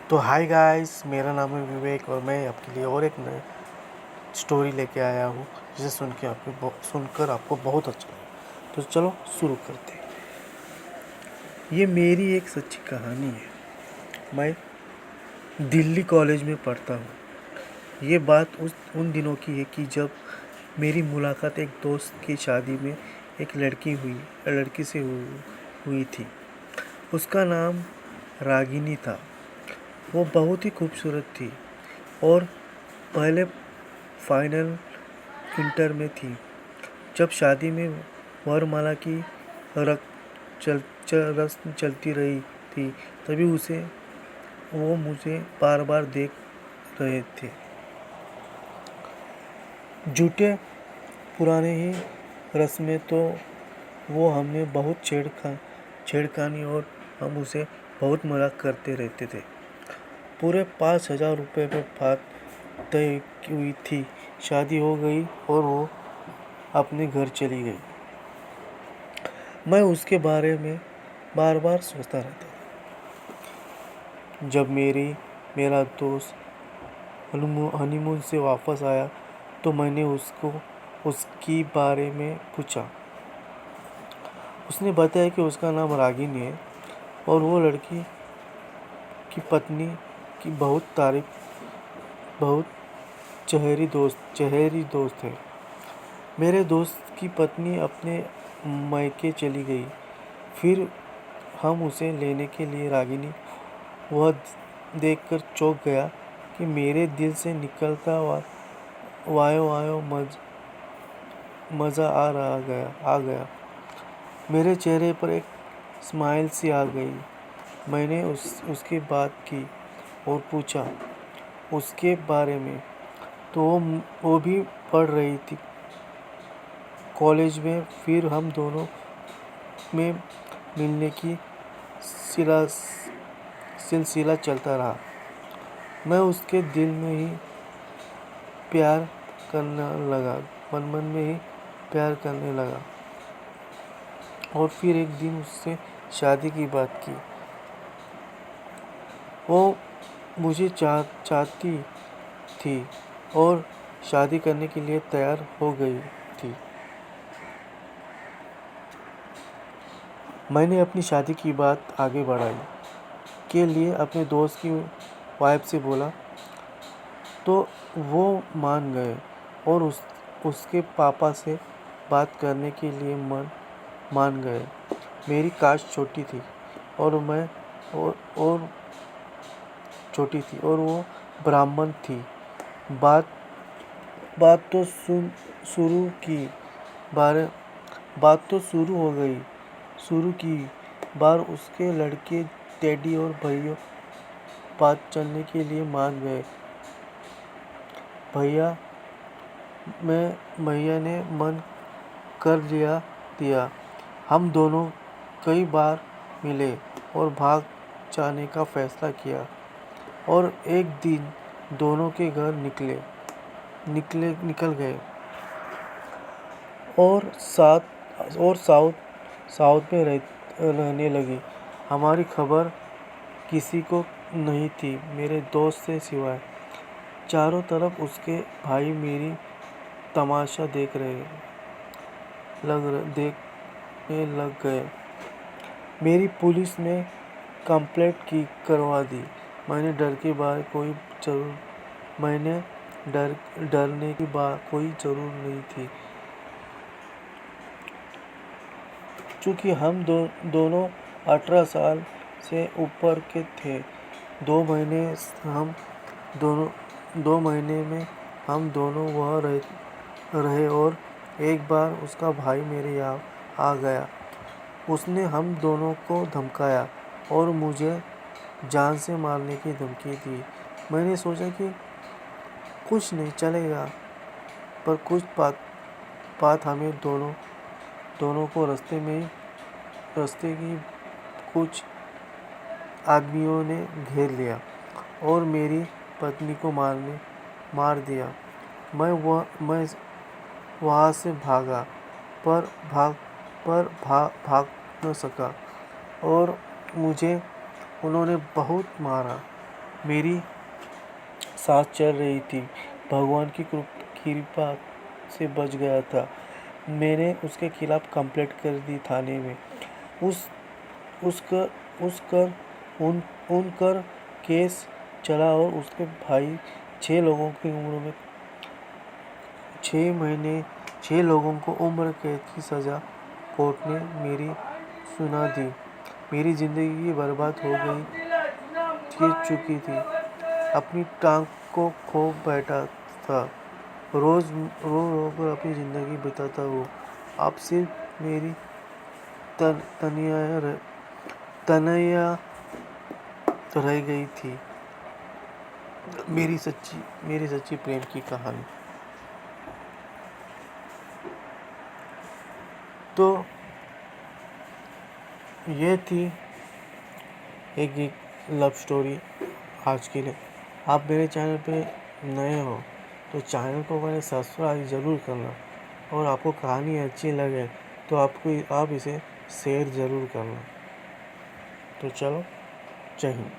तो hi guys, मेरा नाम है विवेक और मैं आपके लिए और एक नई स्टोरी लेके आया हूँ जिसे सुनकर आपको बहुत अच्छा लगा। तो चलो शुरू करते हैं। ये मेरी एक सच्ची कहानी है। मैं दिल्ली कॉलेज में पढ़ता हूँ। ये बात उन दिनों की है कि जब मेरी मुलाकात एक दोस्त की शादी में एक लड़की से हुई थी। उसका नाम रागिनी था। वो बहुत ही खूबसूरत थी और पहले फाइनल इंटर में थी। जब शादी में वरमाला की रस्म चलती रही थी, तभी वो मुझे बार बार देख रहे थे। झूठे पुराने ही रस्में तो वो हमने बहुत छेड़खानी और हम उसे बहुत मजाक करते रहते थे। पूरे 5,000 रुपये में बात तय हुई थी। शादी हो गई और वो अपने घर चली गई। मैं उसके बारे में बार बार सोचता रहता था। जब मेरा दोस्त हनीमून से वापस आया तो मैंने उसको उसकी बारे में पूछा। उसने बताया कि उसका नाम रागिनी है और वो लड़की की पत्नी की बहुत चहेरी दोस्त है। मेरे दोस्त की पत्नी अपने मायके चली गई। फिर हम उसे लेने के लिए रागिनी वह देखकर चौंक गया कि मेरे दिल से निकलता वायो वायो मज़ा आ गया। मेरे चेहरे पर एक स्माइल सी आ गई। मैंने उसकी बात की और पूछा उसके बारे में, तो वो भी पढ़ रही थी कॉलेज में। फिर हम दोनों में मिलने की सिलसिला चलता रहा। मैं उसके दिल में ही प्यार करने लगा, मन में ही प्यार करने लगा और फिर एक दिन उससे शादी की बात की। वो मुझे चाहती थी और शादी करने के लिए तैयार हो गई थी। मैंने अपनी शादी की बात आगे बढ़ाई के लिए अपने दोस्त की वाइफ से बोला तो वो मान गए और उसके पापा से बात करने के लिए मान गए। मेरी कास्ट छोटी थी और और छोटी थी और वो ब्राह्मण थी। बात बात तो शुरू की बात तो शुरू की बार उसके लड़के डैडी और भैया बात चलने के लिए मान गए। भैया ने मन कर दिया। हम दोनों कई बार मिले और भाग जाने का फैसला किया और एक दिन दोनों के घर निकल गए और साउथ में रहने लगी। हमारी खबर किसी को नहीं थी, मेरे दोस्त से सिवाय। चारों तरफ उसके भाई मेरी तमाशा देखने लग गए। मेरी पुलिस में कंप्लेंट करवा दी। मैंने डरने की कोई ज़रूरत नहीं थी, क्योंकि हम दोनों 18 साल से ऊपर के थे। 2 महीने में हम दोनों वहाँ रहे और एक बार उसका भाई मेरे यहाँ आ गया। उसने हम दोनों को धमकाया और मुझे जान से मारने की धमकी दी। मैंने सोचा कि कुछ नहीं चलेगा, पर कुछ बात हमें दोनों को रास्ते की कुछ आदमियों ने घेर लिया और मेरी पत्नी को मार दिया। मैं वहाँ से भागा पर भाग न सका और मुझे उन्होंने बहुत मारा। मेरी सांस चल रही थी। भगवान की कृपा से बच गया था। मैंने उसके खिलाफ कंप्लेंट कर दी थाने में। उस उसकर उसकर उन उनकर केस चला और उसके भाई 6 लोगों की उम्र में 6 लोगों को उम्र कैद की सज़ा कोर्ट ने मेरी सुना दी। मेरी ज़िंदगी बर्बाद हो चुकी थी। अपनी टांग को खो बैठा था। रोज़ रो रो कर अपनी ज़िंदगी बिताता हूँ। अब सिर्फ मेरी तनया रह गई थी। मेरी सच्ची प्रेम की कहानी। तो ये थी एक लव स्टोरी आज के लिए। आप मेरे चैनल पे नए हो तो चैनल को मैंने सब्सक्राइब ज़रूर करना, और आपको कहानी अच्छी लगे तो आप इसे शेयर ज़रूर करना। तो चलो, जय हिंद।